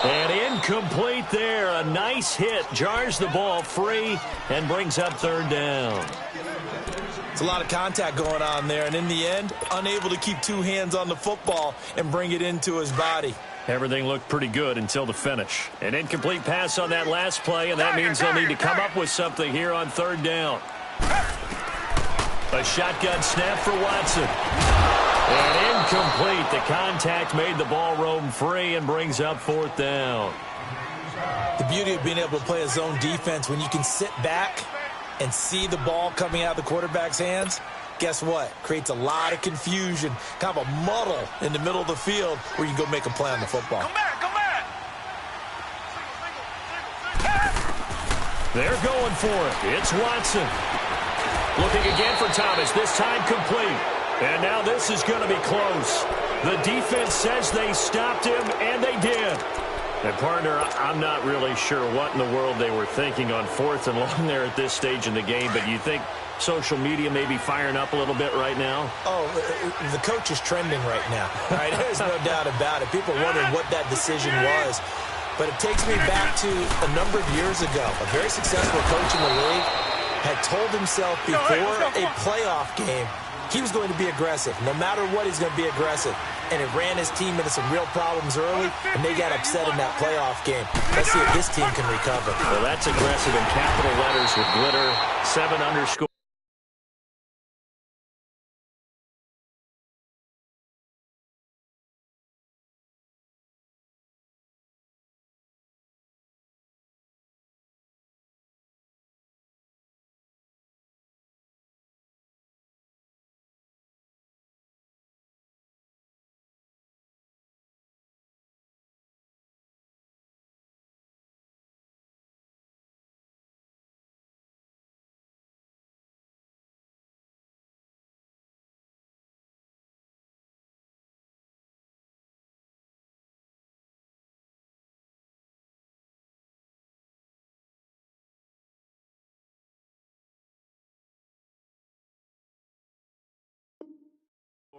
And incomplete there. A nice hit. Jars the ball free and brings up third down. It's a lot of contact going on there, and in the end, unable to keep two hands on the football and bring it into his body. Everything looked pretty good until the finish. An incomplete pass on that last play, and that means they'll need to come up with something here on third down. A shotgun snap for Watson. And incomplete. The contact made the ball roam free and brings up fourth down. The beauty of being able to play a zone defense when you can sit back and see the ball coming out of the quarterback's hands, guess what? Creates a lot of confusion, kind of a muddle in the middle of the field where you can go make a play on the football. Come back, come back. They're going for it. It's Watson. Looking again for Thomas, this time complete. And now this is going to be close. The defense says they stopped him, and they did. And, partner, I'm not really sure what in the world they were thinking on fourth and long there at this stage in the game, but you think social media may be firing up a little bit right now? Oh, the coach is trending right now. Right? There's no doubt about it. People wondering what that decision was. But it takes me back to a number of years ago. A very successful coach in the league had told himself before a playoff game he was going to be aggressive. No matter what, he's going to be aggressive. And it ran his team into some real problems early, and they got upset in that playoff game. Let's see if this team can recover. Well, that's aggressive in capital letters with glitter, 7 underscore.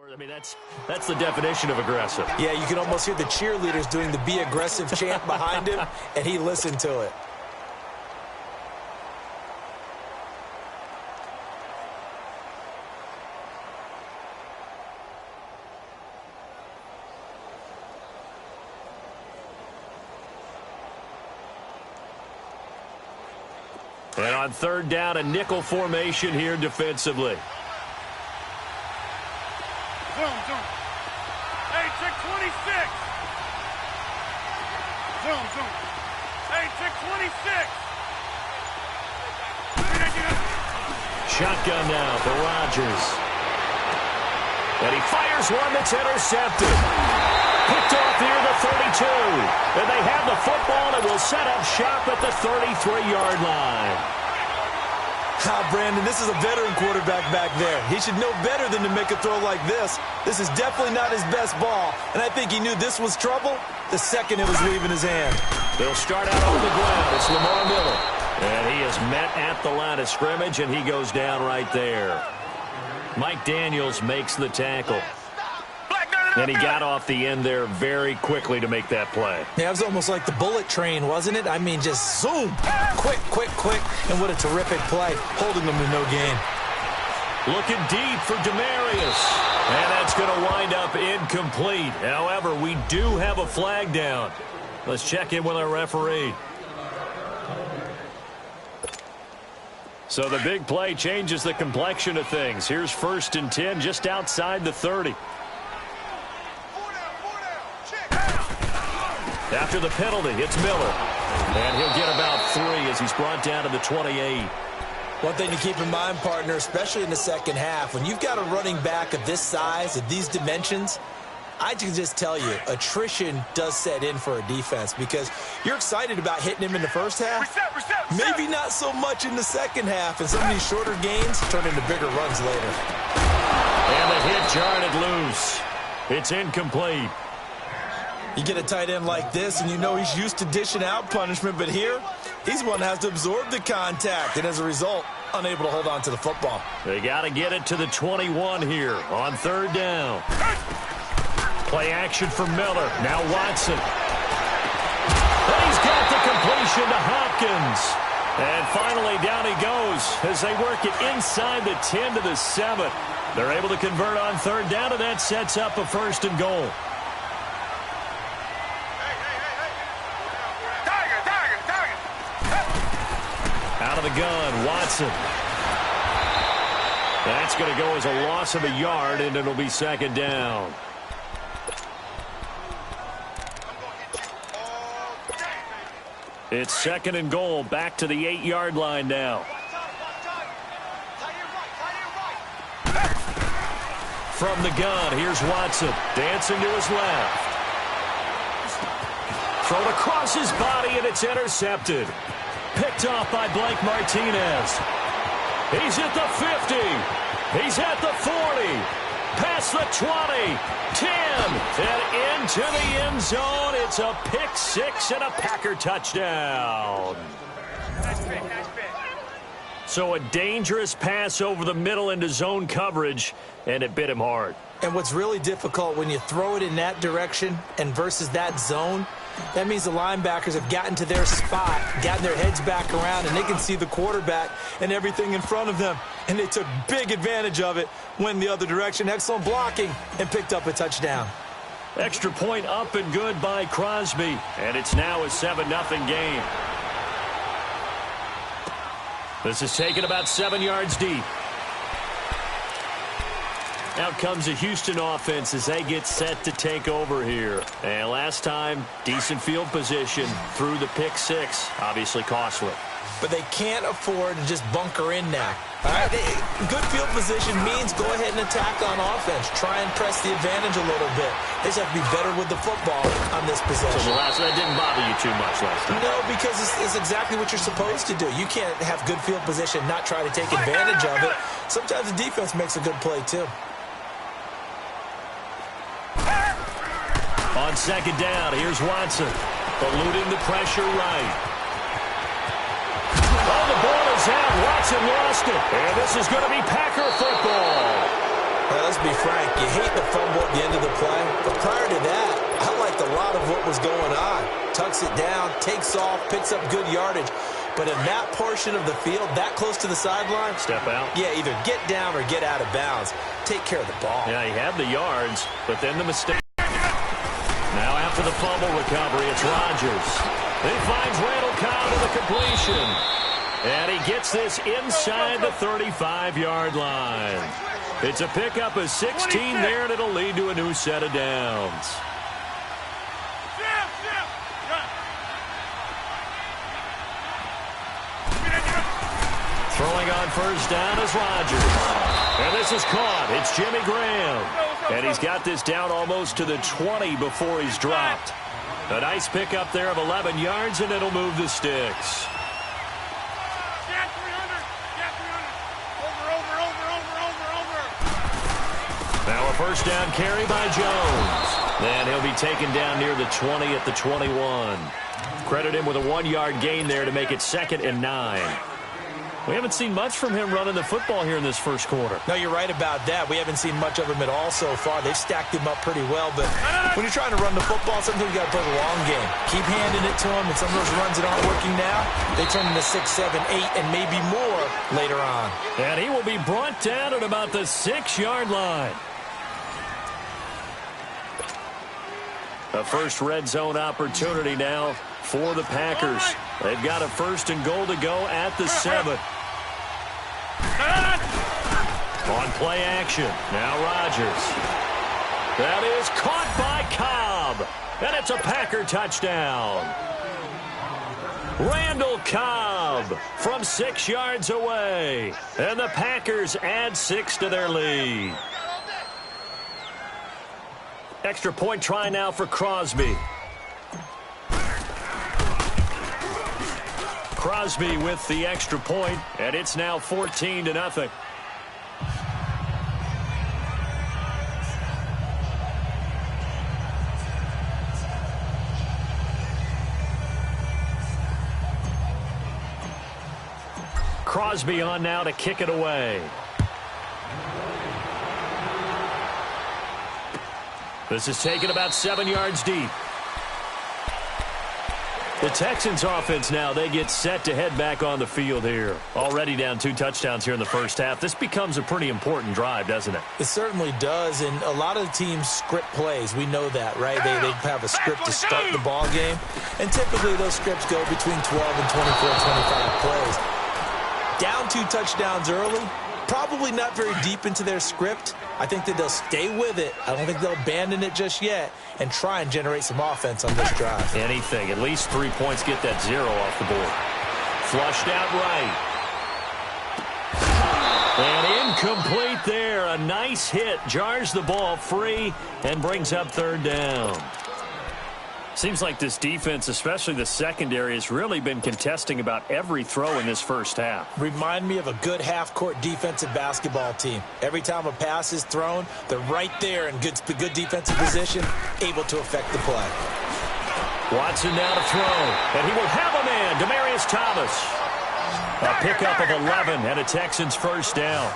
I mean, that's the definition of aggressive. Yeah, you can almost hear the cheerleaders doing the "be aggressive" chant behind him, and he listened to it. And on third down, a nickel formation here defensively. Zone. Hey, check 26. Zone. Hey, check 26. Shotgun now for Rodgers. And he fires one that's intercepted. Picked off near the 32. And they have the football and will set up shop at the 33-yard line. Brandon, this is a veteran quarterback back there. He should know better than to make a throw like this. This is definitely not his best ball, and I think he knew this was trouble the second it was leaving his hand. They'll start out on the ground. It's Lamar Miller. And he is met at the line of scrimmage, and he goes down right there. Mike Daniels makes the tackle. And he got off the end there very quickly to make that play. Yeah, it was almost like the bullet train, wasn't it? I mean, just zoom. Quick. And what a terrific play, holding them to no gain. Looking deep for Demarius. And that's going to wind up incomplete. However, we do have a flag down. Let's check in with our referee. So the big play changes the complexion of things. Here's 1st and 10 just outside the 30. After the penalty, it's Miller. And he'll get about 3 as he's brought down to the 28. One thing to keep in mind, partner, especially in the second half, when you've got a running back of this size, of these dimensions, I can just tell you, attrition does set in for a defense because you're excited about hitting him in the first half. Maybe not so much in the second half, and some of these shorter gains turn into bigger runs later. And the hit jarred it loose. It's incomplete. You get a tight end like this, and you know he's used to dishing out punishment, but here, he's one that has to absorb the contact, and as a result, unable to hold on to the football. They got to get it to the 21 here on third down. Play action for Miller. Now Watson. completion to Hopkins. And finally, down he goes as they work it inside the 10 to the 7. They're able to convert on third down, and that sets up a 1st and goal. Out of the gun, Watson. That's going to go as a loss of a yard, and it'll be 2nd down. It's 2nd and goal, back to the 8-yard line now. From the gun, here's Watson, dancing to his left. Thrown across his body, and it's intercepted. Picked off by Blake Martinez. He's at the 50. He's at the 40. Past the 20. 10. And into the end zone. It's a pick 6 and a Packer touchdown. Nice pick, nice pick. So a dangerous pass over the middle into zone coverage, and it bit him hard. And what's really difficult when you throw it in that direction and versus that zone, that means the linebackers have gotten to their spot, gotten their heads back around, and they can see the quarterback and everything in front of them. And they took big advantage of it, went the other direction. Excellent blocking, and picked up a touchdown. Extra point up and good by Crosby, and it's now a 7-0 game. This is taken about 7 yards deep. Out comes the Houston offense as they get set to take over here. And last time, decent field position through the pick 6. Obviously costly. But they can't afford to just bunker in now. All right? Good field position means go ahead and attack on offense. Try and press the advantage a little bit. They just have to be better with the football on this possession. So that didn't bother you too much last time? No, because it's exactly what you're supposed to do. You can't have good field position, not try to take advantage of it. Sometimes the defense makes a good play, too. On 2nd down, here's Watson, eluding the pressure right. Oh, the ball is out. Watson lost it. And this is going to be Packer football. Well, let's be frank. You hate the fumble at the end of the play. But prior to that, I liked a lot of what was going on. Tucks it down, takes off, picks up good yardage. But in that portion of the field, that close to the sideline, step out. Yeah, either get down or get out of bounds. Take care of the ball. Yeah, he had the yards, but then the mistake. Now after the fumble recovery, it's Rodgers. He finds Randall Cobb with the completion. And he gets this inside the 35-yard line. It's a pickup of 16 there, and it'll lead to a new set of downs. Throwing on 1st down is Rodgers. And this is caught. It's Jimmy Graham. And he's got this down almost to the 20 before he's dropped. A nice pickup there of 11 yards, and it'll move the sticks. Now a 1st down carry by Jones. Then he'll be taken down near the 20 at the 21. Credit him with a 1-yard gain there to make it 2nd and 9. We haven't seen much from him running the football here in this first quarter. No, you're right about that. We haven't seen much of him at all so far. They've stacked him up pretty well. But when you're trying to run the football, sometimes you got to play the long game. Keep handing it to him, and some of those runs that aren't working now, they turn into 6, 7, 8, and maybe more later on. And he will be brought down at about the 6-yard line. A first red zone opportunity now for the Packers. They've got a 1st and goal to go at the 7. On play action, now Rodgers. That is caught by Cobb. And it's a Packer touchdown. Randall Cobb from 6 yards away. And the Packers add 6 to their lead. Extra point try now for Crosby. Crosby with the extra point, and it's now 14-0. Crosby on now to kick it away. This is taken about 7 yards deep. The Texans offense now, they get set to head back on the field here. Already down 2 touchdowns here in the first half. This becomes a pretty important drive, doesn't it? It certainly does, and a lot of the teams script plays. We know that, right? They have a script to start the ball game, and typically those scripts go between 12 and 24, 25 plays. Down 2 touchdowns early, probably not very deep into their script. I think that they'll stay with it. I don't think they'll abandon it just yet and try and generate some offense on this drive. Anything. At least 3 points, get that 0 off the board. Flushed out right. And incomplete there. A nice hit. Jars the ball free and brings up 3rd down. Seems like this defense, especially the secondary, has really been contesting about every throw in this first half. Remind me of a good half-court defensive basketball team. Every time a pass is thrown, they're right there in good defensive position, able to affect the play. Watson now to throw, and he will have a man, Demaryius Thomas. A pickup of 11 and a Texans first down.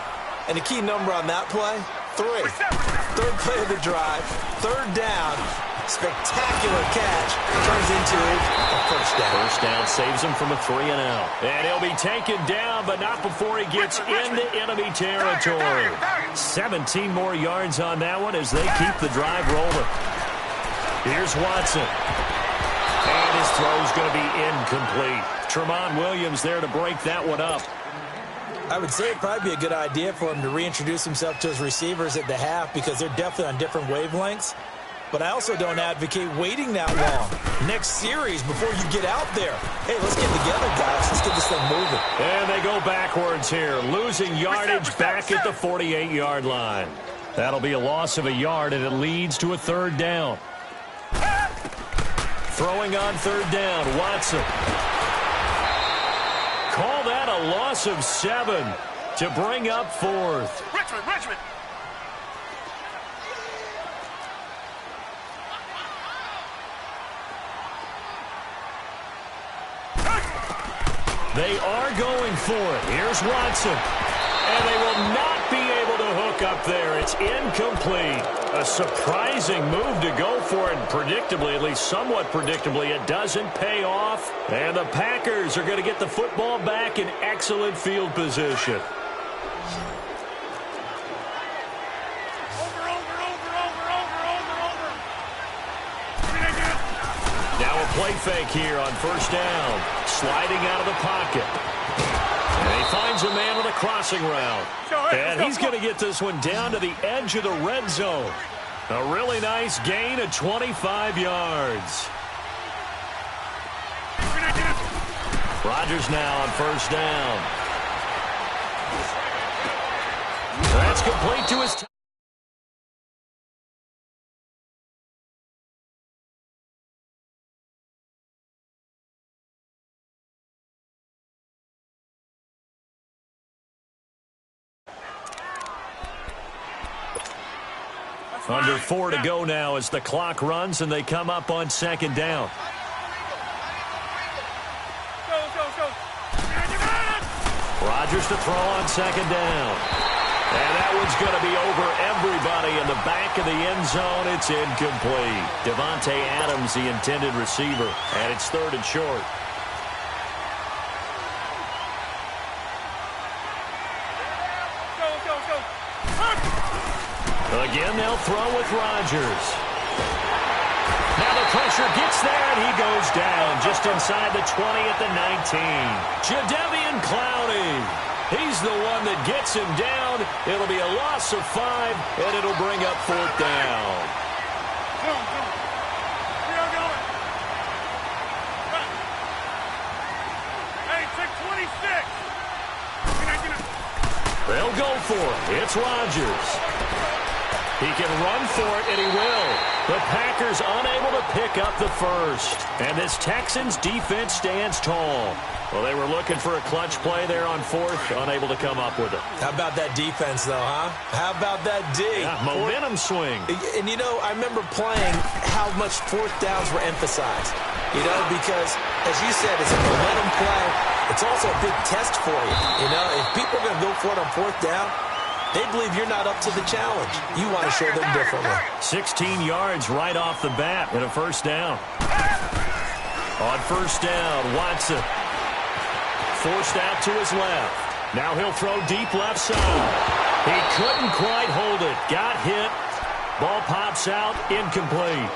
And the key number on that play, 3. 3rd play of the drive, 3rd down. Spectacular catch turns into a first down. First down saves him from a 3-and-out. And he'll be taken down, but not before he gets into enemy territory. 17 more yards on that one as they keep the drive rolling. Here's Watson. And his throw's going to be incomplete. Tramon Williams there to break that one up. I would say it'd probably be a good idea for him to reintroduce himself to his receivers at the half because they're definitely on different wavelengths. But I also don't advocate waiting that long. Next series before you get out there. Hey, let's get together, guys. Let's get this thing moving. And they go backwards here, losing yardage back at the 48-yard line. That'll be a loss of a yard, and it leads to a 3rd down. Throwing on 3rd down, Watson. Call that a loss of 7 to bring up 4th. Richmond. They are going for it. Here's Watson. And they will not be able to hook up there. It's incomplete. A surprising move to go for it. And predictably, at least somewhat predictably, it doesn't pay off. And the Packers are going to get the football back in excellent field position. Play fake here on first down. Sliding out of the pocket. And he finds a man with a crossing route. And he's going to get this one down to the edge of the red zone. A really nice gain of 25 yards. Rodgers now on first down. That's complete to his... Under 4 to go now as the clock runs and they come up on 2nd down. Rodgers to throw on 2nd down. And that one's going to be over everybody in the back of the end zone. It's incomplete. Devontae Adams, the intended receiver. And it's 3rd and short. Again, they'll throw with Rodgers. Now the pressure gets there, and he goes down just inside the 20 at the 19. Jadeveon Clowney. He's the one that gets him down. It'll be a loss of 5, and it'll bring up 4th down. Hey, take 26. They'll go for it. It's Rodgers. He can run for it, and he will. The Packers unable to pick up the first. And this Texans defense stands tall. Well, they were looking for a clutch play there on 4th, unable to come up with it. How about that defense, though, huh? How about that D? Yeah, momentum swing. And, you know, I remember playing how much 4th downs were emphasized. You know, because, as you said, it's a momentum play. It's also a big test for you. You know, if people are going to go for it on 4th down, they believe you're not up to the challenge. You want to show them differently. 16 yards right off the bat and a first down. On first down, Watson. Forced out to his left. Now he'll throw deep left side. He couldn't quite hold it. Got hit. Ball pops out, incomplete.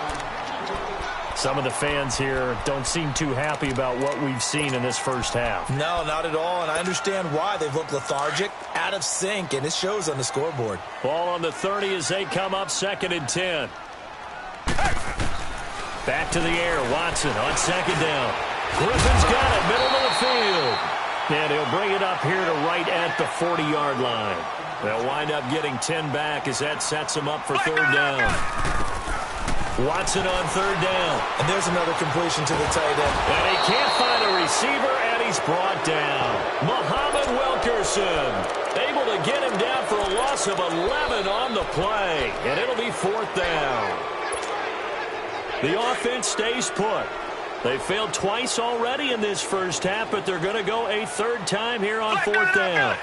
Some of the fans here don't seem too happy about what we've seen in this first half. No, not at all, and I understand why. They've looked lethargic, out of sync, and it shows on the scoreboard. Ball on the 30 as they come up 2nd and 10. Back to the air, Watson on 2nd down. Griffin's got it, middle of the field. And he'll bring it up here to right at the 40-yard line. They'll wind up getting 10 back as that sets them up for 3rd down. Watson on 3rd down. And there's another completion to the tight end. And he can't find a receiver, and he's brought down. Muhammad Wilkerson able to get him down for a loss of 11 on the play. And it'll be 4th down. The offense stays put. They failed twice already in this first half, but they're going to go a 3rd time here on 4th down.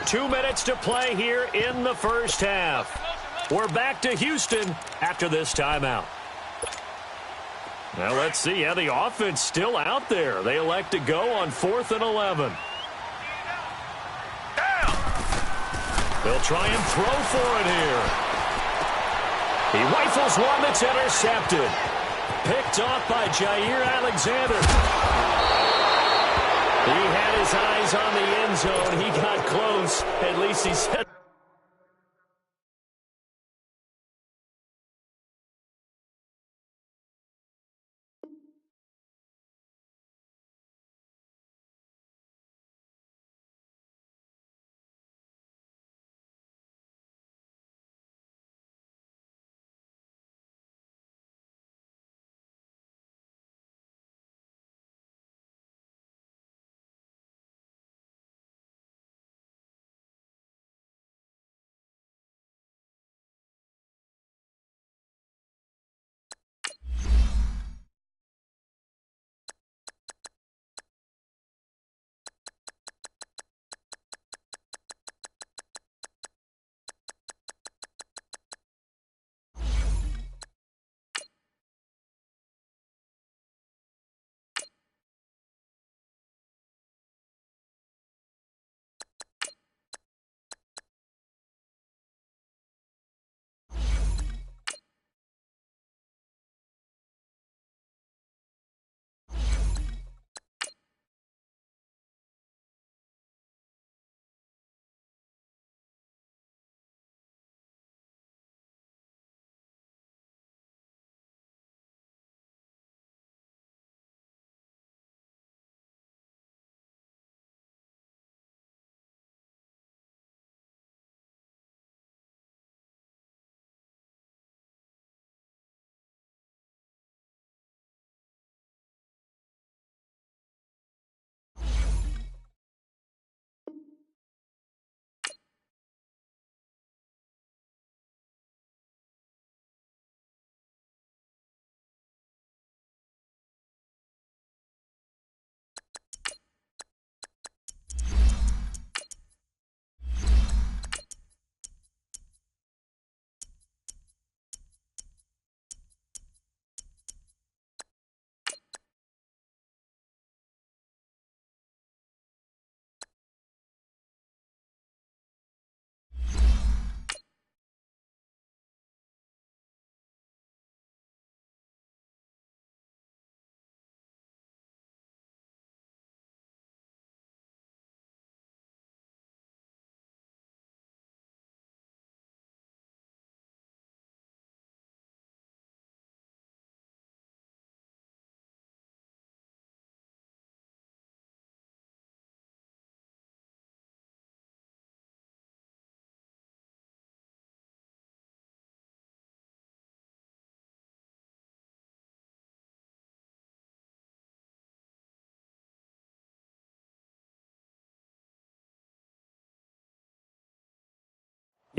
Two minutes to play here in the first half. We're back to Houston after this timeout. Now let's see how the offense still out there. They elect to go on 4th and 11. They'll try and throw for it here. He rifles one that's intercepted. Picked off by Jair Alexander. He had his eyes on the end zone. He got close. At least he said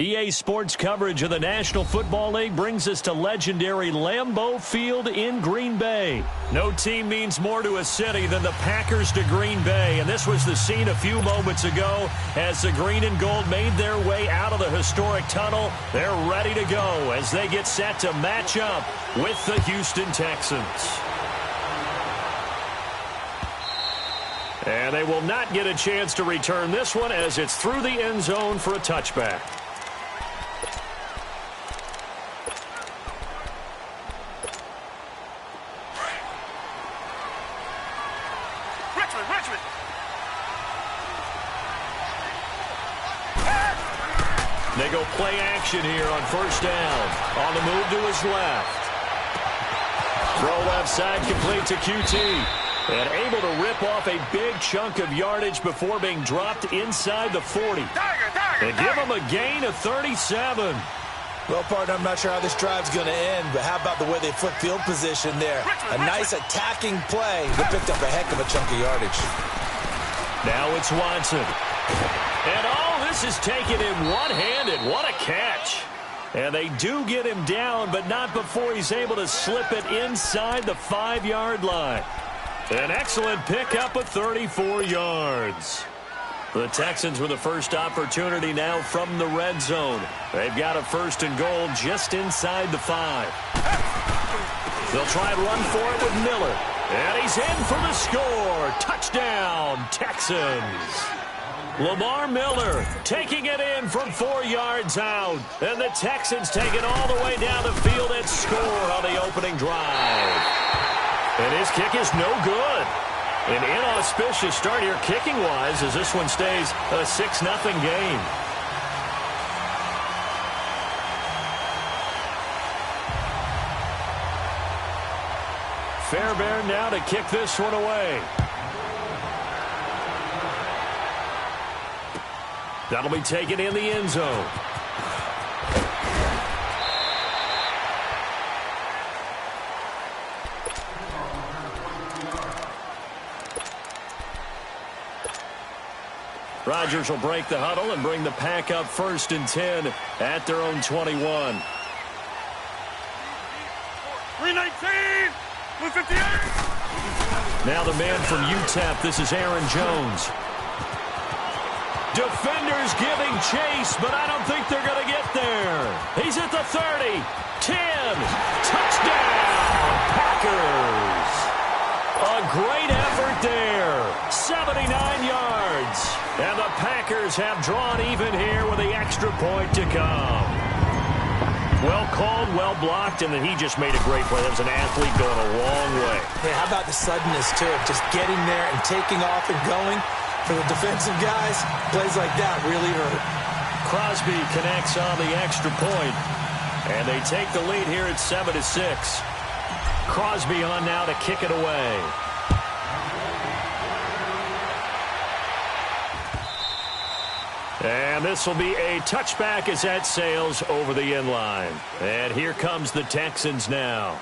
EA Sports coverage of the National Football League brings us to legendary Lambeau Field in Green Bay. No team means more to a city than the Packers to Green Bay, and this was the scene a few moments ago as the green and gold made their way out of the historic tunnel. They're ready to go as they get set to match up with the Houston Texans. And they will not get a chance to return this one as it's through the end zone for a touchback. They go play action here on first down. On the move to his left. Throw left side complete to QT. And able to rip off a big chunk of yardage before being dropped inside the 40. And give him a gain of 37. Well, partner, I'm not sure how this drive's going to end, but how about the way they flip field position there? A nice attacking play. They picked up a heck of a chunk of yardage. Now it's Watson. And this is taken in one-handed. What a catch. And they do get him down, but not before he's able to slip it inside the 5-yard line. An excellent pickup of 34 yards. The Texans with the first opportunity now from the red zone. They've got a first and goal just inside the 5. They'll try and run for it with Miller. And he's in for the score. Touchdown, Texans. Lamar Miller taking it in from 4 yards out. And the Texans take it all the way down the field and score on the opening drive. And his kick is no good. An inauspicious start here kicking-wise as this one stays a 6-0 game. Fairbairn now to kick this one away. That'll be taken in the end zone. Rodgers will break the huddle and bring the pack up first and 10 at their own 21. 319, 158. Now the man from UTEP, this is Aaron Jones. Defenders giving chase, but I don't think they're going to get there. He's at the 30, 10, touchdown, Packers. A great effort there, 79 yards. And the Packers have drawn even here with the extra point to come. Well called, well blocked, and then he just made a great play. That was an athlete going a long way. Yeah, how about the suddenness, too, of just getting there and taking off and going? For the defensive guys, plays like that really hurt. Crosby connects on the extra point, and they take the lead here at 7-6. Crosby on now to kick it away. And this will be a touchback as that sails over the end line. And here comes the Texans now.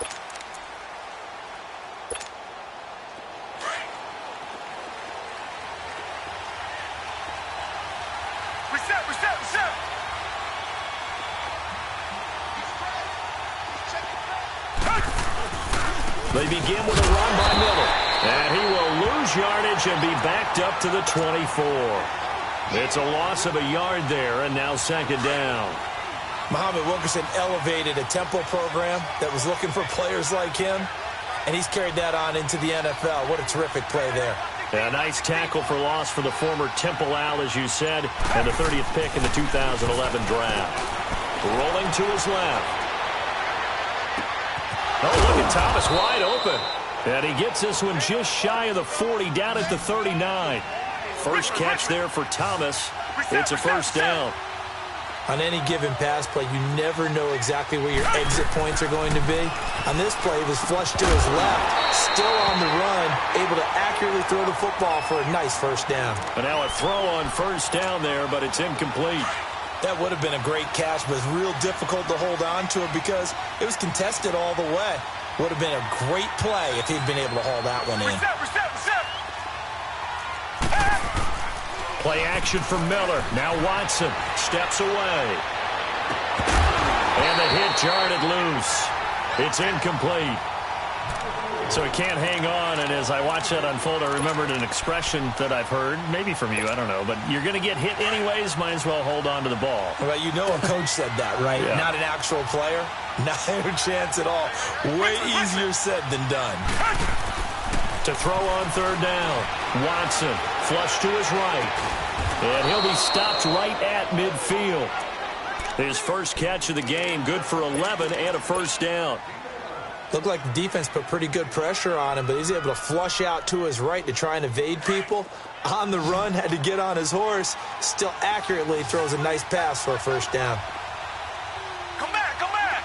Reset. They begin with a run by Miller. And he will lose yardage and be backed up to the 24. It's a loss of a yard there, and now second down. Muhammad Wilkerson elevated a tempo program that was looking for players like him, and he's carried that on into the NFL. What a terrific play there. A nice tackle for loss for the former Temple Owl, as you said, and the 30th pick in the 2011 draft. Rolling to his left. Oh, look at Thomas wide open. And he gets this one just shy of the 40, down at the 39. First catch there for Thomas. It's a first down. On any given pass play, you never know exactly where your exit points are going to be. On this play, it was flushed to his left, still on the run, able to accurately throw the football for a nice first down. And now a throw on first down there, but it's incomplete. That would have been a great catch, but it's real difficult to hold on to it because it was contested all the way. Would have been a great play if he'd been able to haul that one in. Reset. Play action for Miller. Now Watson steps away. And the hit jarred it loose. It's incomplete. So he can't hang on, and as I watch that unfold, I remembered an expression that I've heard, maybe from you, I don't know, but you're going to get hit anyways, might as well hold on to the ball. Well, you know a coach said that, right? Yeah. Not an actual player. Not a chance at all. Way easier said than done. To throw on third down. Watson, flush to his right. And he'll be stopped right at midfield. His first catch of the game, good for 11 and a first down. Looked like the defense put pretty good pressure on him, but he's able to flush out to his right to try and evade people. On the run, had to get on his horse. Still accurately throws a nice pass for a first down. Come back, come back.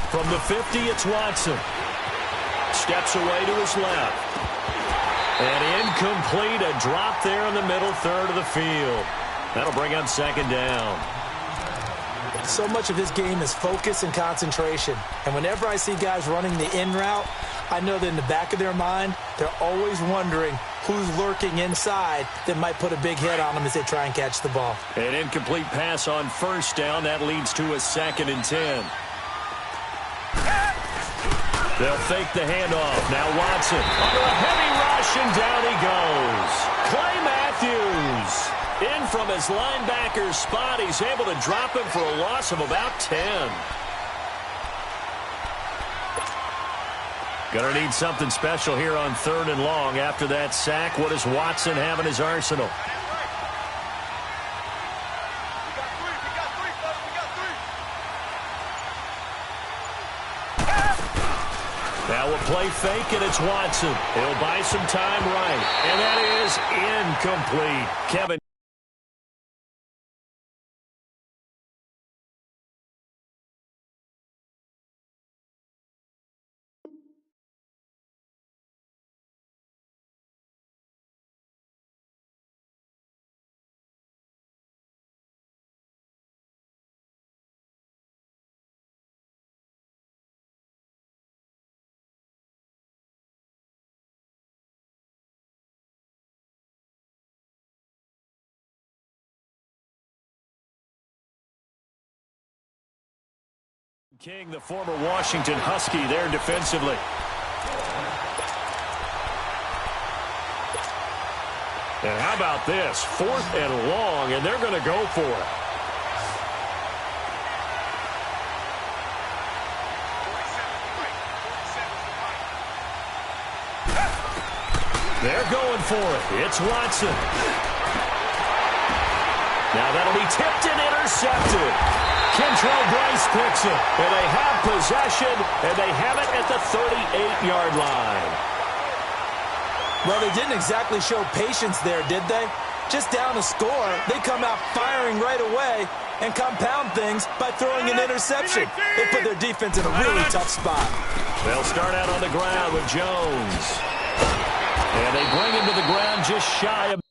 From the 50, it's Watson. Steps away to his left. And incomplete, a drop there in the middle third of the field. That'll bring up second down. So much of his game is focus and concentration. And whenever I see guys running the in route, I know that in the back of their mind, they're always wondering who's lurking inside that might put a big hit on them as they try and catch the ball. An incomplete pass on first down. That leads to a 2nd and 10. They'll fake the handoff. Now Watson under a heavy rush, and down he goes. Clay Matthews in from his linebacker's spot. He's able to drop him for a loss of about 10. Gonna need something special here on 3rd and long. After that sack, what does Watson have in his arsenal? Now a play fake, and it's Watson. He'll buy some time right. And that is incomplete. Kevin. King, the former Washington Husky, there defensively. And how about this? 4th and long, and they're going to go for it. They're going for it. It's Watson. Now that'll be tipped and intercepted. Kentrell Bryce picks it, and they have possession, and they have it at the 38-yard line. Well, they didn't exactly show patience there, did they? Just down a score, they come out firing right away and compound things by throwing an interception. They put their defense in a really tough spot. They'll start out on the ground with Jones. And they bring him to the ground just shy of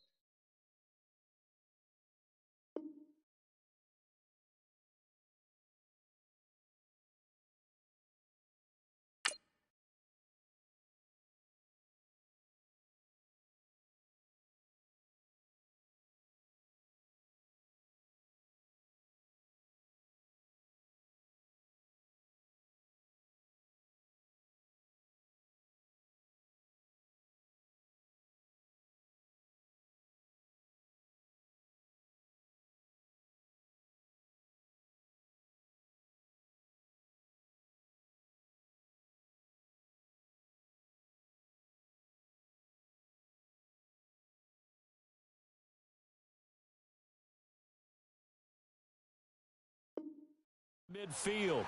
midfield.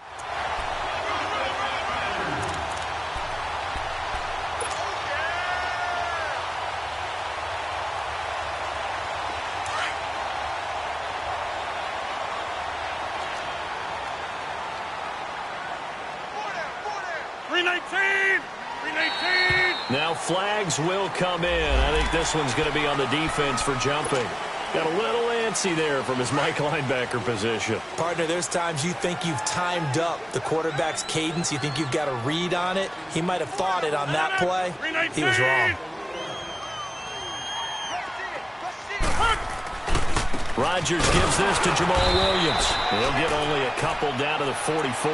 Now flags will come in. I think this one's going to be on the defense for jumping. Got a little antsy there from his Mike linebacker position. Partner, there's times you think you've timed up the quarterback's cadence. You think you've got a read on it. He might have thought it on that play. He was wrong. Rodgers gives this to Jamal Williams. He'll get only a couple down to the 44.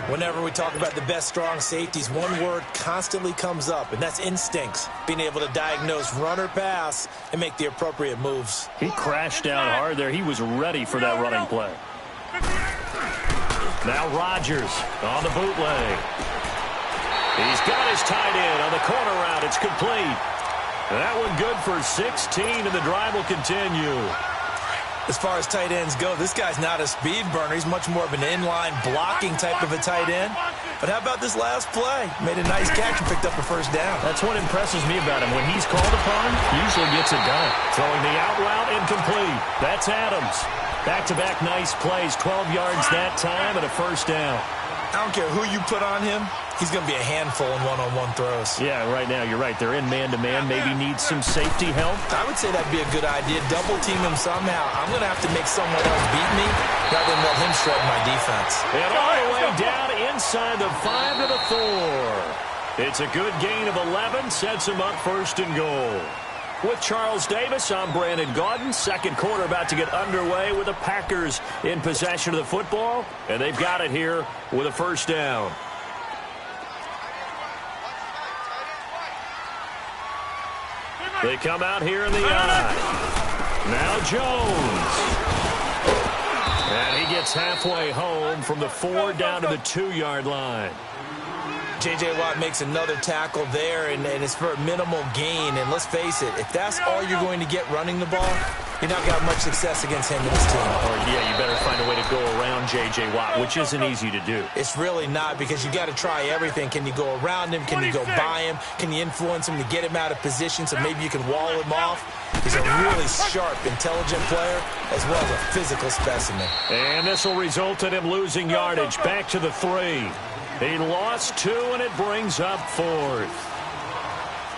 Whenever we talk about the best strong safeties, one word constantly comes up, and that's instincts. Being able to diagnose run or pass and make the appropriate moves. He crashed out hard there. He was ready for that running play. Now Rodgers on the bootleg. He's got his tight end on the corner route. It's complete. That one good for 16, and the drive will continue. As far as tight ends go, this guy's not a speed burner. He's much more of an inline blocking type of a tight end. But how about this last play? Made a nice catch and picked up a first down. That's what impresses me about him. When he's called upon, usually gets it done. Throwing the out route incomplete. That's Adams. Back-to-back nice plays, 12 yards that time and a first down. I don't care who you put on him. He's going to be a handful in one-on-one throws. Yeah, right now, you're right. They're in man-to-man. Maybe need some safety help. I would say that'd be a good idea. Double team him somehow. I'm going to have to make someone else beat me rather than let him shred my defense. And all the way down inside the 5 to the 4. It's a good gain of 11. Sets him up first and goal. With Charles Davis, I'm Brandon Gaudin. Second quarter about to get underway with the Packers in possession of the football. And they've got it here with a first down. They come out here in the eye. Now Jones. And he gets halfway home from the 4 down to the 2-yard line. J.J. Watt makes another tackle there, and it's for a minimal gain. And let's face it, if that's all you're going to get running the ball, you're not going to have much success against him and his team. Or, yeah, you better find a way to go around J.J. Watt, which isn't easy to do. It's really not, because you got to try everything. Can you go around him? Can you go by him? Can you influence him to get him out of position so maybe you can wall him off? He's a really sharp, intelligent player, as well as a physical specimen. And this will result in him losing yardage. Back to the 3. He lost 2, and it brings up 4th.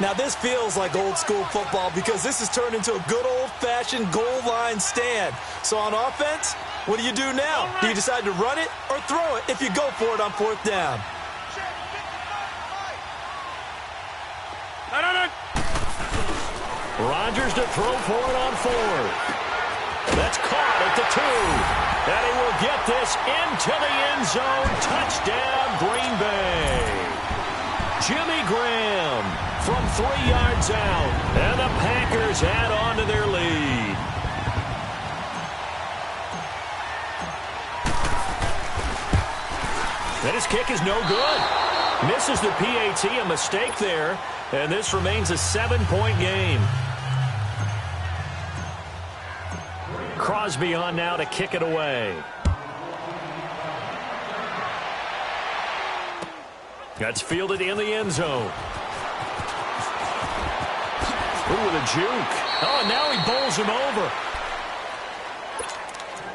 Now, this feels like old-school football because this has turned into a good old-fashioned goal line stand. So on offense, what do you do now? Do you decide to run it or throw it if you go for it on 4th down? Rodgers to throw for it on 4th. That's caught at the 2. And he will get this into the end zone. Touchdown, Green Bay. Jimmy Graham from 3 yards out. And the Packers add on to their lead. And his kick is no good. Misses the PAT, a mistake there. And this remains a 7-point game. Crosby on now to kick it away. That's fielded in the end zone. Ooh, with a juke. Oh, and now he bowls him over.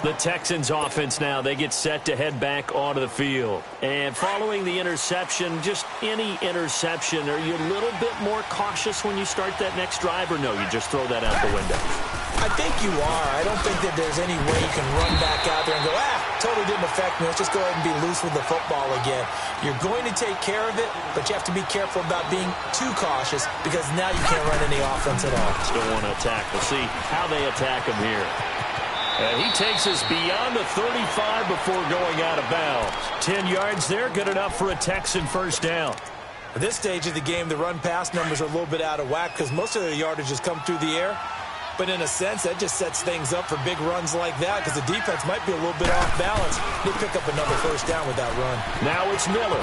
The Texans offense now, they get set to head back onto the field. And following the interception, just any interception, are you a little bit more cautious when you start that next drive, or no, you just throw that out the window? I think you are. I don't think that there's any way you can run back out there and go, totally didn't affect me. Let's just go ahead and be loose with the football again. You're going to take care of it, but you have to be careful about being too cautious because now you can't run any offense at all. Still want to attack. We'll see how they attack him here. And he takes us beyond the 35 before going out of bounds. 10 yards there, good enough for a Texan first down. At this stage of the game, the run-pass numbers are a little bit out of whack because most of the yardage has come through the air. But in a sense, that just sets things up for big runs like that because the defense might be a little bit off balance. He'll pick up another first down with that run. Now it's Miller.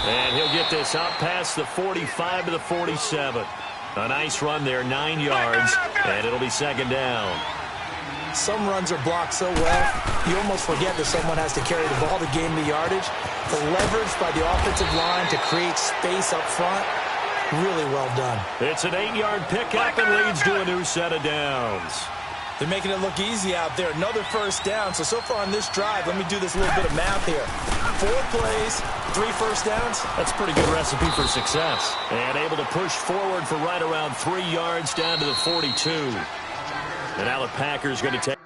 And he'll get this out past the 45 to the 47. A nice run there, 9 yards, and it'll be second down. Some runs are blocked so well, you almost forget that someone has to carry the ball to gain the yardage. The leverage by the offensive line to create space up front, really well done. It's an 8-yard pickup and leads to a new set of downs. They're making it look easy out there. Another first down. So far on this drive, let me do this little bit of math here. 4 plays, 3 first downs. That's a pretty good recipe for success. And able to push forward for right around 3 yards down to the 42. And now the Packers going to take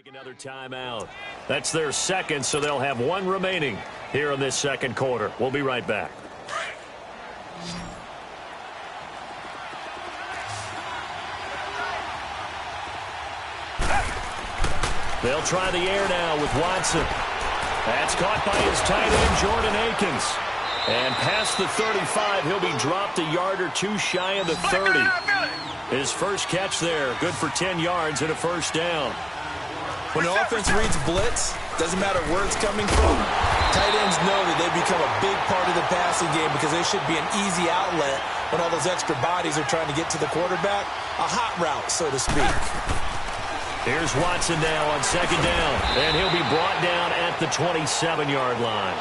Another timeout. That's their second, so they'll have one remaining here in this second quarter. We'll be right back. They'll try the air now with Watson. That's caught by his tight end, Jordan Akins. And past the 35, he'll be dropped a yard or two shy of the 30. His first catch there, good for 10 yards and a first down. When the offense reads blitz, doesn't matter where it's coming from, tight ends know that they become a big part of the passing game because they should be an easy outlet when all those extra bodies are trying to get to the quarterback. A hot route, so to speak. Here's Watson now on second down, and he'll be brought down at the 27-yard line.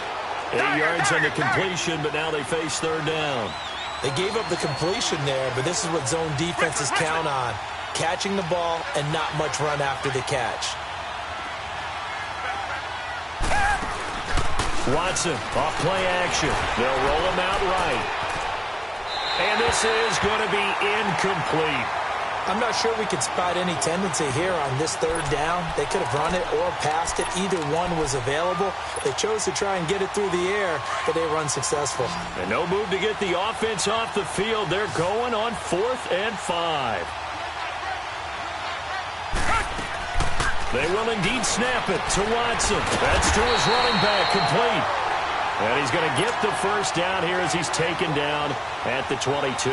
8 yards on the completion, but now they face third down. They gave up the completion there, but this is what zone defenses count on. Catching the ball and not much run after the catch. Watson off play action. They'll roll him out right. And this is going to be incomplete. I'm not sure we could spot any tendency here on this third down. They could have run it or passed it. Either one was available. They chose to try and get it through the air, but they were unsuccessful. And no move to get the offense off the field. They're going on 4th and 5. They will indeed snap it to Watson. That's to his running back, complete. And he's going to get the first down here as he's taken down at the 22.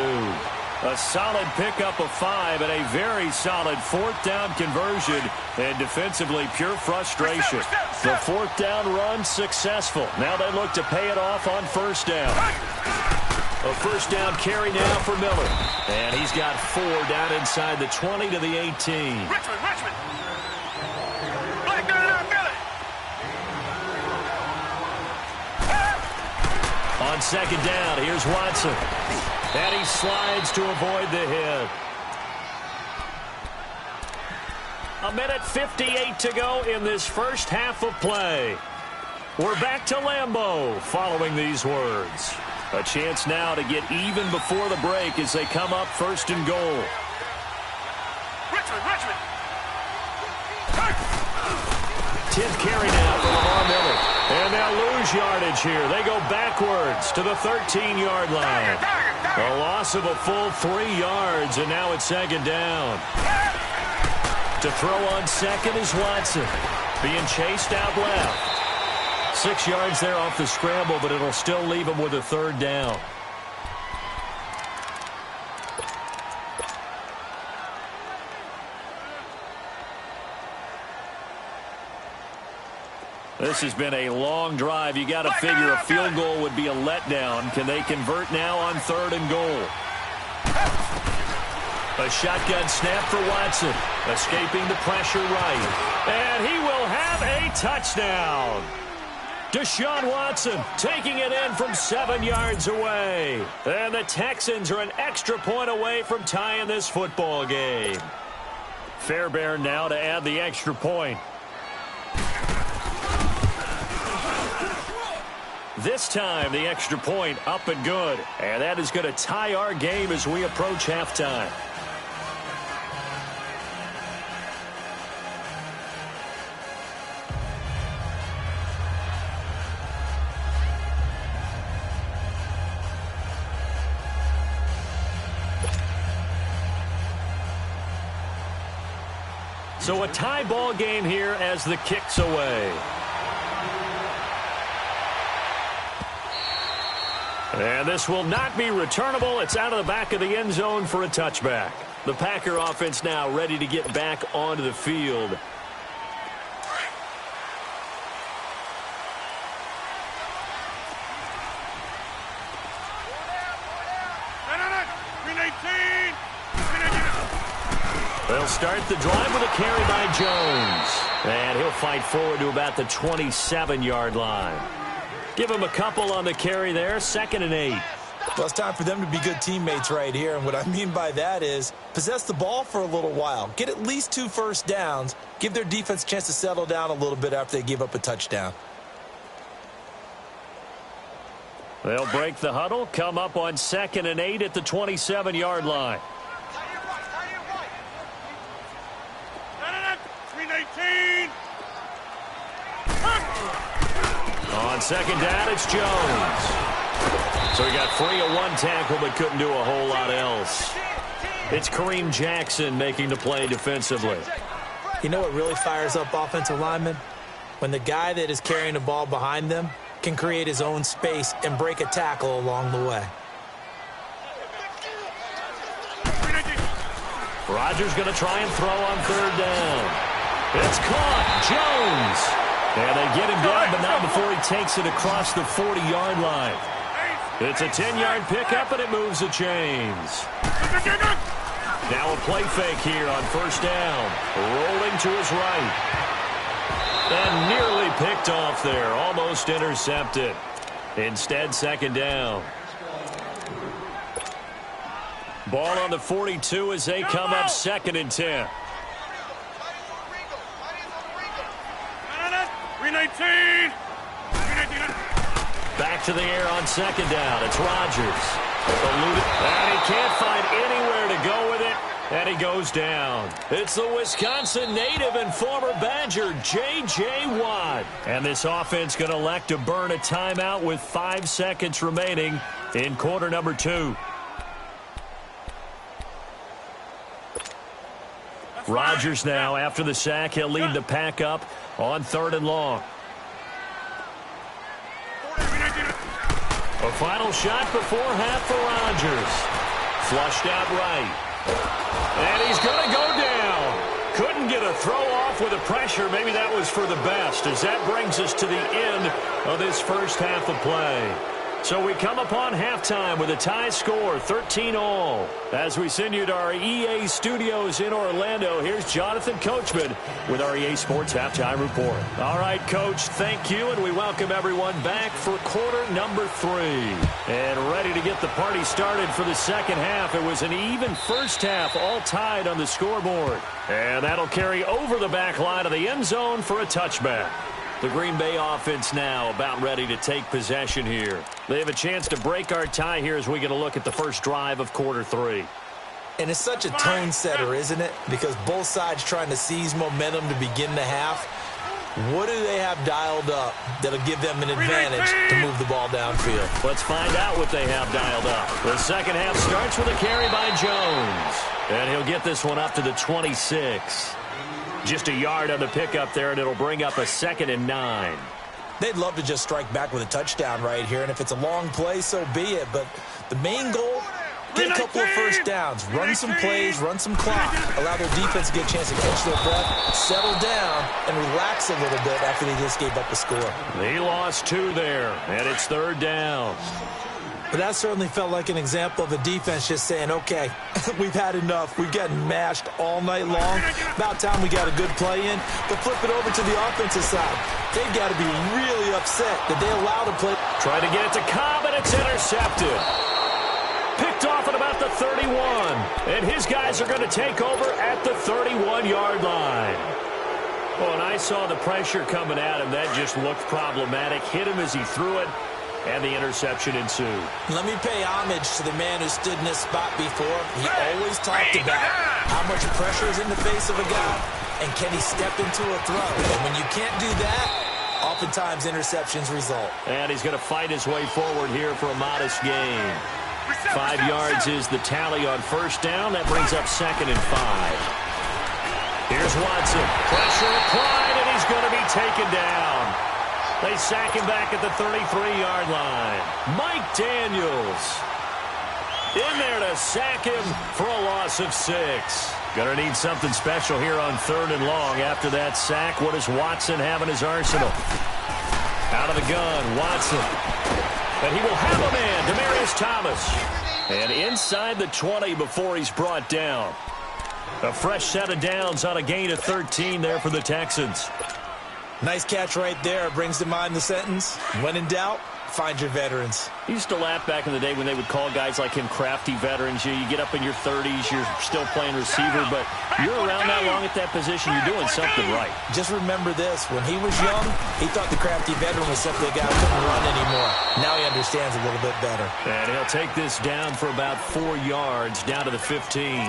A solid pickup of 5 and a very solid 4th down conversion. And defensively, pure frustration. The 4th down run successful. Now they look to pay it off on first down. A first down carry now for Miller. And he's got 4 down inside the 20 to the 18. Richmond. Black guy down, Billy. On second down, here's Watson. And he slides to avoid the hit. 1:58 to go in this first half of play. We're back to Lambeau following these words. A chance now to get even before the break as they come up first and goal. Richmond. 10th carry now for Lamar Miller. And they'll lose yardage here. They go backwards to the 13-yard line. A loss of a full 3 yards, and now it's second down. To throw on second is Watson. Being chased out left. 6 yards there off the scramble, but it'll still leave him with a third down. This has been a long drive. You got to figure a field goal would be a letdown. Can they convert now on 3rd and goal? A shotgun snap for Watson. Escaping the pressure right. And he will have a touchdown. Deshaun Watson taking it in from 7 yards away. And the Texans are an extra point away from tying this football game. Fairbairn now to add the extra point. This time, the extra point up and good. And that is going to tie our game as we approach halftime. So a tie ball game here as the kick's away. And this will not be returnable. It's out of the back of the end zone for a touchback. The Packer offense now ready to get back onto the field. They'll start the drive with a carry by Jones. And he'll fight forward to about the 27-yard line. Give him a couple on the carry there, 2nd and 8. Well, it's time for them to be good teammates right here. And what I mean by that is possess the ball for a little while. Get at least 2 first downs. Give their defense a chance to settle down a little bit after they give up a touchdown. They'll break the huddle, come up on 2nd and 8 at the 27-yard line. 3-18. second down, it's Jones. So he got free of one tackle but couldn't do a whole lot else. It's Kareem Jackson making the play defensively. You know what really fires up offensive linemen? When the guy that is carrying the ball behind them can create his own space and break a tackle along the way. Rodgers going to try and throw on third down. It's caught. Jones. And they get him down, but not before he takes it across the 40-yard line. It's a 10-yard pickup, and it moves the chains. Now a play fake here on first down. Rolling to his right. And nearly picked off there. Almost intercepted. Instead, second down. Ball on the 42 as they come up second and 10. 319. Back to the air on second down. It's Rodgers. And he can't find anywhere to go with it. And he goes down. It's the Wisconsin native and former Badger, J.J. Watt. And this offense going to elect to burn a timeout with 5 seconds remaining in quarter number 2. Rodgers now, after the sack, he'll lead the pack up on third and long. A final shot before half for Rodgers. Flushed out right. And he's going to go down. Couldn't get a throw off with the pressure. Maybe that was for the best, as that brings us to the end of this first half of play. So we come upon halftime with a tie score, 13-all. As we send you to our EA studios in Orlando, here's Jonathan Coachman with our EA Sports Halftime Report. All right, Coach, thank you, and we welcome everyone back for quarter number 3. And ready to get the party started for the second half. It was an even first half, all tied on the scoreboard. And that'll carry over the back line of the end zone for a touchback. The Green Bay offense now about ready to take possession here. They have a chance to break our tie here as we get a look at the first drive of quarter 3. And it's such a tone setter, isn't it? Because both sides trying to seize momentum to begin the half. What do they have dialed up that'll give them an advantage to move the ball downfield? Let's find out what they have dialed up. The second half starts with a carry by Jones. And he'll get this one up to the 26. Just a yard on the pickup there, and it'll bring up a 2nd and 9. They'd love to just strike back with a touchdown right here, and if it's a long play, so be it. But the main goal, get a couple of first downs, run some plays, run some clock, allow their defense to get a chance to catch their breath, settle down, and relax a little bit after they just gave up the score. They lost 2 there, and it's third down. But that certainly felt like an example of a defense just saying, okay, we've had enough. We've gotten mashed all night long. About time we got a good play in. But flip it over to the offensive side. They've got to be really upset that they allowed a play. Try to get it to Cobb, and it's intercepted. Picked off at about the 31. And his guys are going to take over at the 31-yard line. Oh, and I saw the pressure coming at him. That just looked problematic. Hit him as he threw it. And the interception ensued. Let me pay homage to the man who stood in this spot before. He always talked about how much pressure is in the face of a guy, and can he step into a throw. And when you can't do that, oftentimes interceptions result. And he's going to fight his way forward here for a modest gain. 5 yards is the tally on first down. That brings up 2nd and 5. Here's Watson. Pressure applied, and he's going to be taken down. They sack him back at the 33-yard line. Mike Daniels in there to sack him for a loss of 6. Going to need something special here on third and long. After that sack, what does Watson have in his arsenal? Out of the gun, Watson. And he will have a man, Demaryius Thomas. And inside the 20 before he's brought down. A fresh set of downs on a gain of 13 there for the Texans. Nice catch right there. Brings to mind the sentence, when in doubt, find your veterans. I used to laugh back in the day when they would call guys like him crafty veterans. You get up in your 30s, you're still playing receiver, but you're around that long at that position, you're doing something right. Just remember this. When he was young, he thought the crafty veteran was simply a guy who couldn't run anymore. Now he understands a little bit better. And he'll take this down for about 4 yards, down to the 15.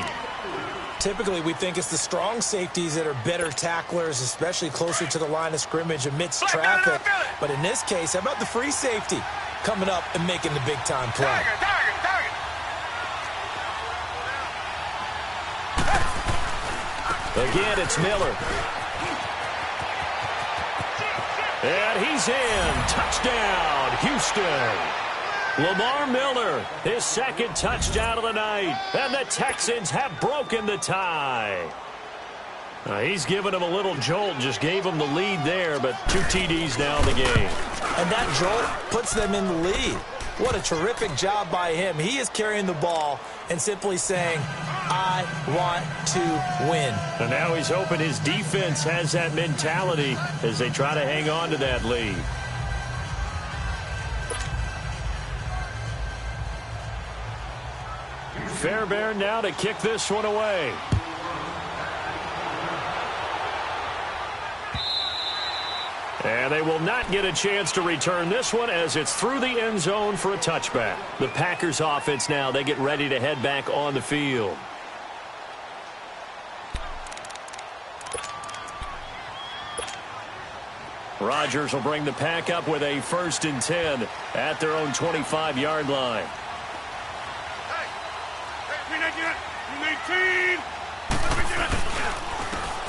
Typically, we think it's the strong safeties that are better tacklers, especially closer to the line of scrimmage amidst traffic. But in this case, how about the free safety coming up and making the big-time play? Target. Again, it's Miller. And he's in. Touchdown, Houston. Lamar Miller, his second touchdown of the night. And the Texans have broken the tie. He's given him a little jolt, just gave him the lead there, but 2 TDs now in the game. And that jolt puts them in the lead. What a terrific job by him. He is carrying the ball and simply saying, I want to win. And now he's hoping his defense has that mentality as they try to hang on to that lead. Fairbairn now to kick this one away. And they will not get a chance to return this one as it's through the end zone for a touchback. The Packers offense now, they get ready to head back on the field. Rodgers will bring the pack up with a 1st and 10 at their own 25-yard line.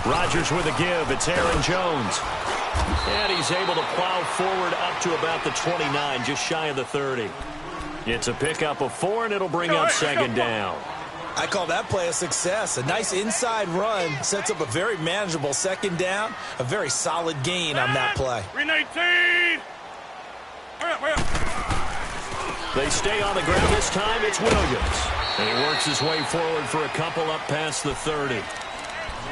Rodgers with a give. It's Aaron Jones. And he's able to plow forward up to about the 29, just shy of the 30. It's a pickup of 4, and it'll bring up 2nd down. I call that play a success. A nice inside run sets up a very manageable 2nd down. A very solid gain on that play. 319. Hurry up. They stay on the ground this time. It's Williams. And he works his way forward for a couple up past the 30.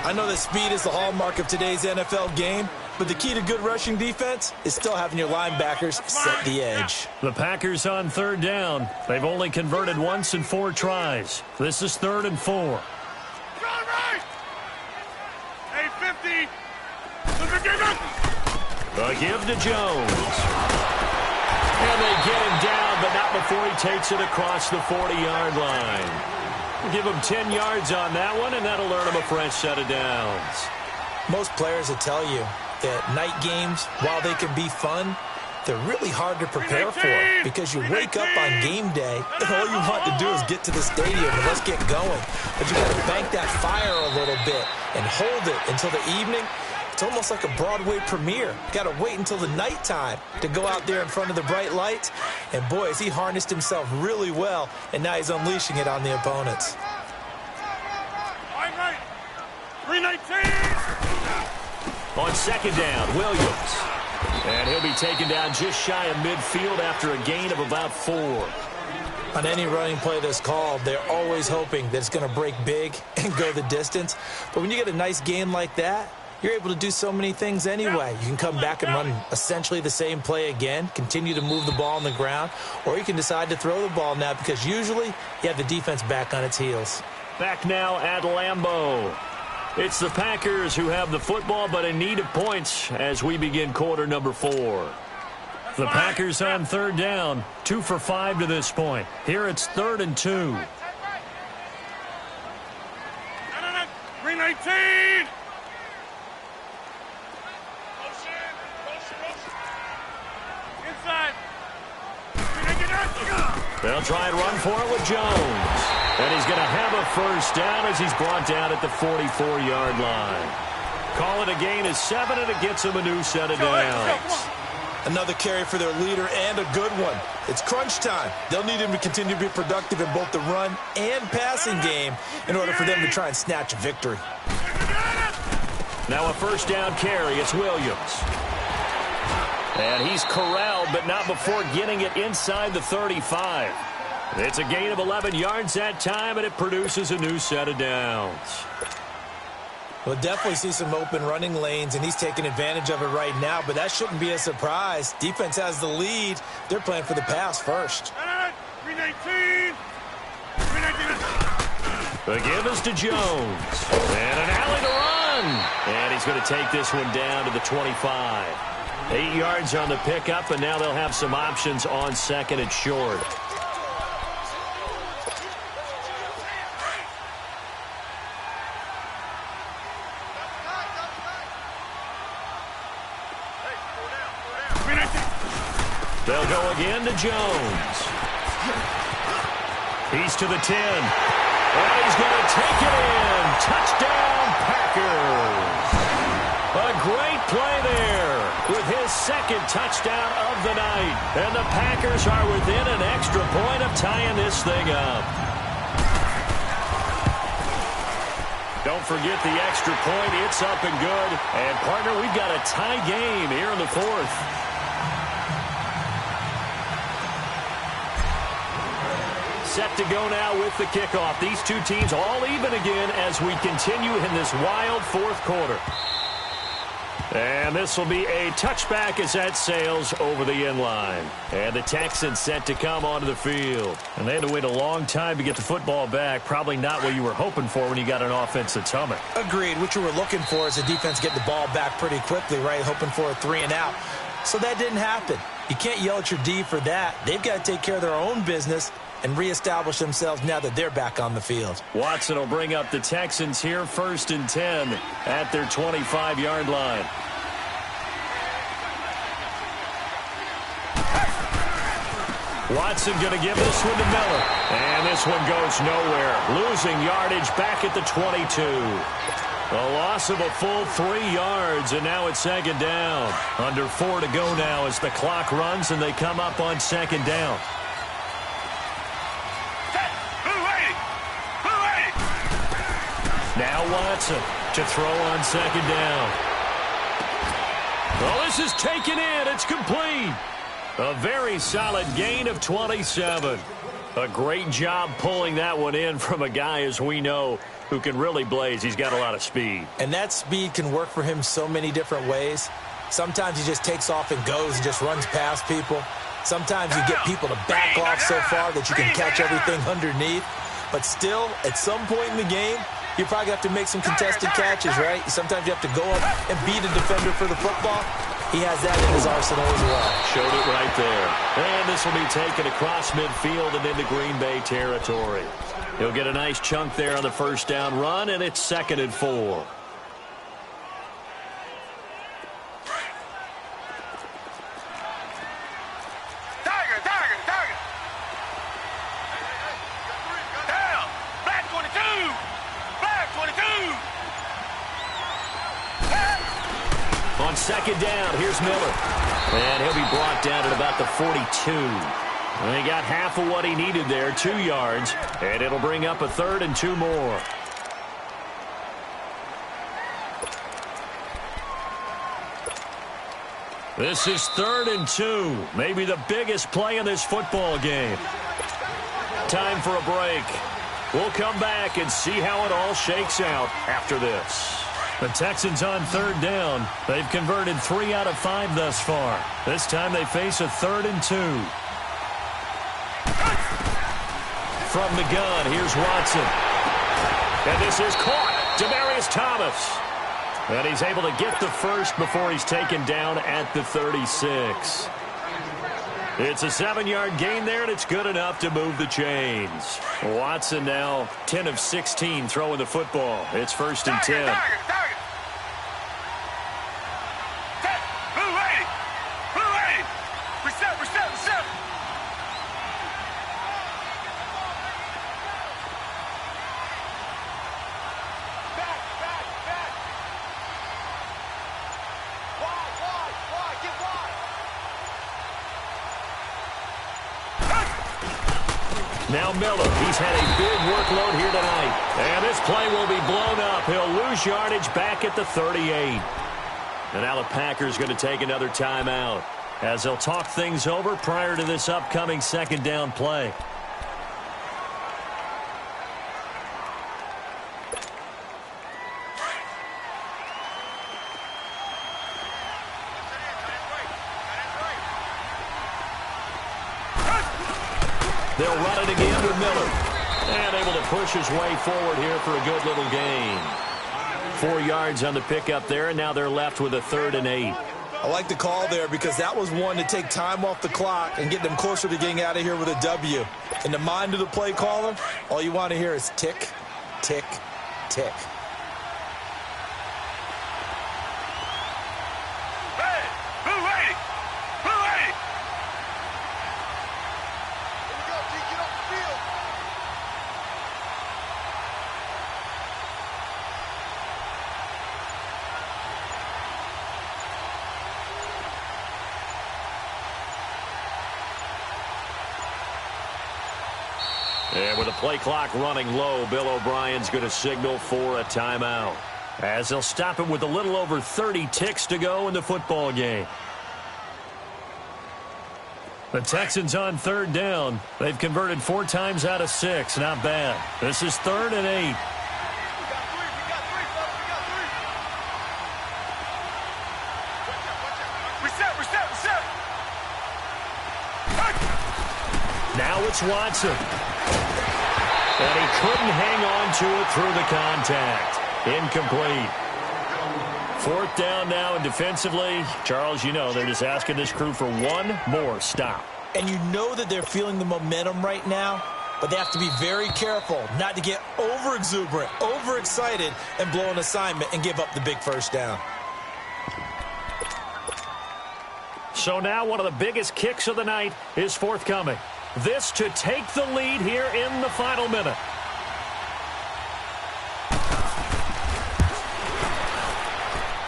I know that speed is the hallmark of today's NFL game, but the key to good rushing defense is still having your linebackers set the edge. The Packers on 3rd down. They've only converted once in 4 tries. This is 3rd and 4. Right. 850. A give to Jones. And they get him down, but not before he takes it across the 40-yard line. Give him 10 yards on that one, and that'll earn him a fresh set of downs. Most players will tell you that night games, while they can be fun, they're really hard to prepare for because you wake up on game day and all you want to do is get to the stadium and let's get going. But you got to bank that fire a little bit and hold it until the evening. It's almost like a Broadway premiere. Got to wait until the nighttime to go out there in front of the bright lights. And boy, has he harnessed himself really well, and now he's unleashing it on the opponents. 319. On 2nd down, Williams. And he'll be taken down just shy of midfield after a gain of about 4. On any running play that's called, they're always hoping that it's going to break big and go the distance. But when you get a nice gain like that, you're able to do so many things anyway. You can come back and run essentially the same play again, continue to move the ball on the ground, or you can decide to throw the ball now because usually you have the defense back on its heels. Back now at Lambeau. It's the Packers who have the football, but in need of points as we begin quarter number 4. The Packers on 3rd down, 2 for 5 to this point. Here it's 3rd and 2. 319. Inside. They'll try and run for it with Jones. And he's going to have a 1st down as he's brought down at the 44-yard line. Call it a gain of 7, and it gets him a new set of downs. Another carry for their leader and a good one. It's crunch time. They'll need him to continue to be productive in both the run and passing game in order for them to try and snatch a victory. Now a 1st down carry. It's Williams. And he's corralled, but not before getting it inside the 35. It's a gain of 11 yards that time, and it produces a new set of downs. We'll definitely see some open running lanes, and he's taking advantage of it right now, but that shouldn't be a surprise. Defense has the lead. They're playing for the pass first. 319. The give is to Jones. And an alley to run. And he's going to take this one down to the 25. 8 yards on the pickup, and now they'll have some options on 2nd and short. They'll go again to Jones. He's to the 10. And he's going to take it in. Touchdown, Packers. A great play there with his second touchdown of the night. And the Packers are within an extra point of tying this thing up. Don't forget the extra point. It's up and good. And, partner, we've got a tie game here in the fourth. Set to go now with the kickoff. These two teams all even again as we continue in this wild fourth quarter. And this will be a touchback as that sails over the end line. And the Texans set to come onto the field. And they had to wait a long time to get the football back. Probably not what you were hoping for when you got an offense that's humming. Agreed. What you were looking for is the defense get the ball back pretty quickly, right? Hoping for a 3 and out. So that didn't happen. You can't yell at your D for that. They've got to take care of their own business and reestablish themselves now that they're back on the field. Watson will bring up the Texans here 1st and 10 at their 25-yard line. Watson going to give this one to Miller. And this one goes nowhere. Losing yardage back at the 22. A loss of a full 3 yards, and now it's 2nd down. Under 4 to go now as the clock runs and they come up on 2nd down. Now Watson to throw on 2nd down. Well, this is taken in. It's complete. A very solid gain of 27. A great job pulling that one in from a guy, as we know, who can really blaze. He's got a lot of speed. And that speed can work for him so many different ways. Sometimes he just takes off and goes and just runs past people. Sometimes you get people to back off so far that you can catch everything underneath. But still, at some point in the game, you probably have to make some contested catches, right? Sometimes you have to go up and beat a defender for the football. He has that in his arsenal as well. Showed it right there. And this will be taken across midfield and into Green Bay territory. He'll get a nice chunk there on the 1st down run, and it's 2nd and 4. On 2nd down, here's Miller. And he'll be brought down at about the 42. And he got half of what he needed there, 2 yards. And it'll bring up a 3rd and 2 more. This is 3rd and 2. Maybe the biggest play in this football game. Time for a break. We'll come back and see how it all shakes out after this. The Texans on 3rd down. They've converted 3 out of 5 thus far. This time they face a 3rd and 2. From the gun, here's Watson. And this is caught. Demaryius Thomas. And he's able to get the first before he's taken down at the 36. It's a 7-yard gain there, and it's good enough to move the chains. Watson now 10 of 16 throwing the football. It's 1st and 10. Now Miller, he's had a big workload here tonight. And this play will be blown up. He'll lose yardage back at the 38. And now the Packers going to take another timeout as they'll talk things over prior to this upcoming 2nd down play. They'll run it again with Miller. And able to push his way forward here for a good little gain. 4 yards on the pickup there, and now they're left with a 3rd and 8. I like the call there because that was one to take time off the clock and get them closer to getting out of here with a W. In the mind of the play caller, all you want to hear is tick, tick, tick. And with the play clock running low, Bill O'Brien's going to signal for a timeout, as they'll stop it with a little over 30 ticks to go in the football game. The Texans on third down. They've converted 4 times out of 6. Not bad. This is 3rd and 8. Now it's Watson. And he couldn't hang on to it through the contact. Incomplete. 4th down now, and defensively, Charles, you know, they're just asking this crew for one more stop. And you know that they're feeling the momentum right now, but they have to be very careful not to get over-exuberant, overexcited, and blow an assignment and give up the big first down. So now one of the biggest kicks of the night is forthcoming. This to take the lead here in the final minute.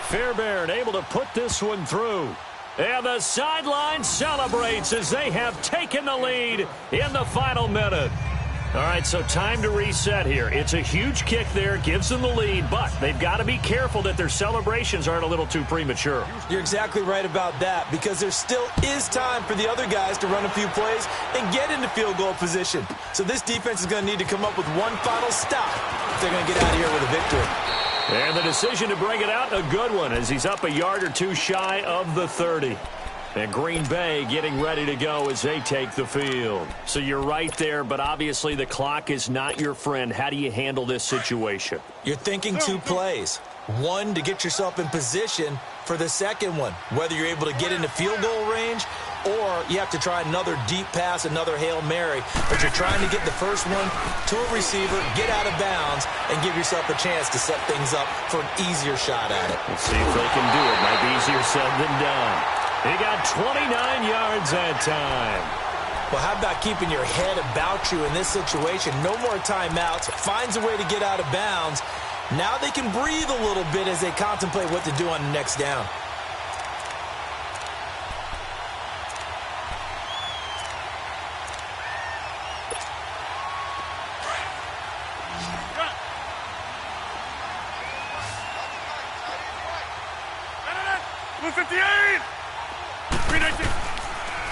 Fairbairn able to put this one through. And the sideline celebrates as they have taken the lead in the final minute. All right, so time to reset here. It's a huge kick there, gives them the lead, but they've got to be careful that their celebrations aren't a little too premature. You're exactly right about that, because there still is time for the other guys to run a few plays and get into field goal position. So this defense is going to need to come up with one final stop if they're going to get out of here with a victory. And the decision to bring it out, a good one, as he's up a yard or two shy of the 30. And Green Bay getting ready to go as they take the field. So you're right there, but obviously the clock is not your friend. How do you handle this situation? You're thinking 2 plays. One, to get yourself in position for the second one, whether you're able to get into field goal range or you have to try another deep pass, another Hail Mary. But you're trying to get the first one to a receiver, get out of bounds, and give yourself a chance to set things up for an easier shot at it. Let's see if they can do it. Might be easier said than done. He got 29 yards that time. Well, how about keeping your head about you in this situation? No more timeouts. Finds a way to get out of bounds. Now they can breathe a little bit as they contemplate what to do on the next down.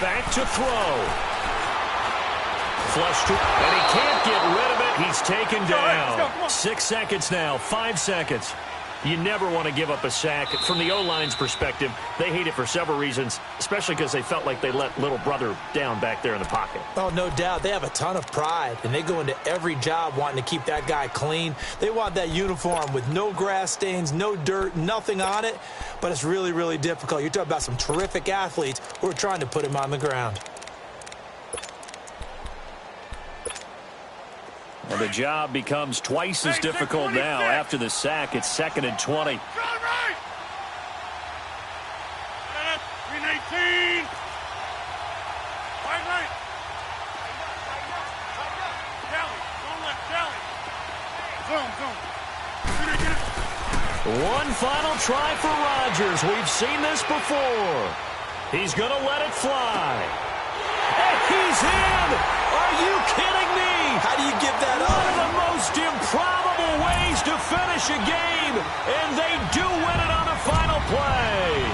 Back to throw. Flush to, and he can't get rid of it. He's taken down. 6 seconds now, 5 seconds. You never want to give up a sack. From the O-line's perspective, they hate it for several reasons, especially because they felt like they let little brother down back there in the pocket. Oh, no doubt. They have a ton of pride, and they go into every job wanting to keep that guy clean. They want that uniform with no grass stains, no dirt, nothing on it, but it's really, really difficult. You're talking about some terrific athletes who are trying to put him on the ground. And the job becomes twice as difficult now after the sack. It's 2nd and 20. 319. Wide right. Kelly, don't let Kelly. Zone. One final try for Rodgers. We've seen this before. He's going to let it fly. And he's in! Are you kidding me? How do you give that up? One of the most improbable ways to finish a game, and they do win it on the final play.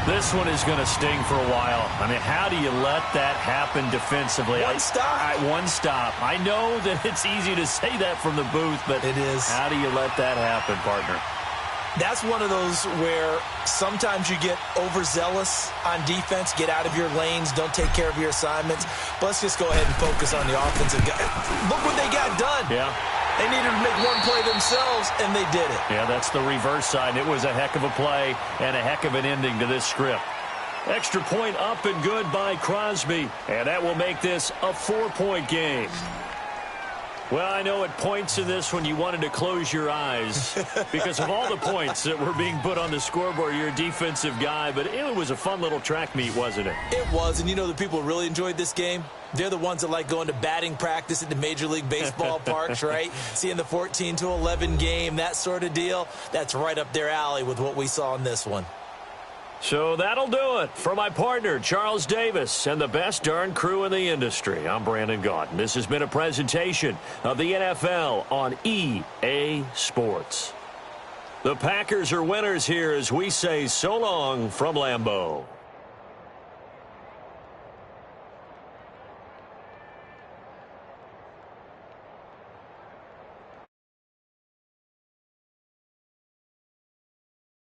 This one is going to sting for a while. I mean, how do you let that happen defensively? One stop. One stop. I know that it's easy to say that from the booth, but it is. How do you let that happen, partner? That's one of those where sometimes you get overzealous on defense, get out of your lanes, don't take care of your assignments. But let's just go ahead and focus on the offensive guy. Look what they got done. Yeah. They needed to make one play themselves, and they did it. Yeah, that's the reverse side. It was a heck of a play and a heck of an ending to this script. Extra point up and good by Crosby, and that will make this a 4-point game. Well, I know at points in this when you wanted to close your eyes because of all the points that were being put on the scoreboard. You're a defensive guy, but it was a fun little track meet, wasn't it? It was, and you know the people who really enjoyed this game? They're the ones that like going to batting practice at the Major League Baseball parks, right? Seeing the 14-11 game, that sort of deal. That's right up their alley with what we saw in this one. So that'll do it. For my partner, Charles Davis, and the best darn crew in the industry, I'm Brandon Gaudin. This has been a presentation of the NFL on EA Sports. The Packers are winners here as we say so long from Lambeau.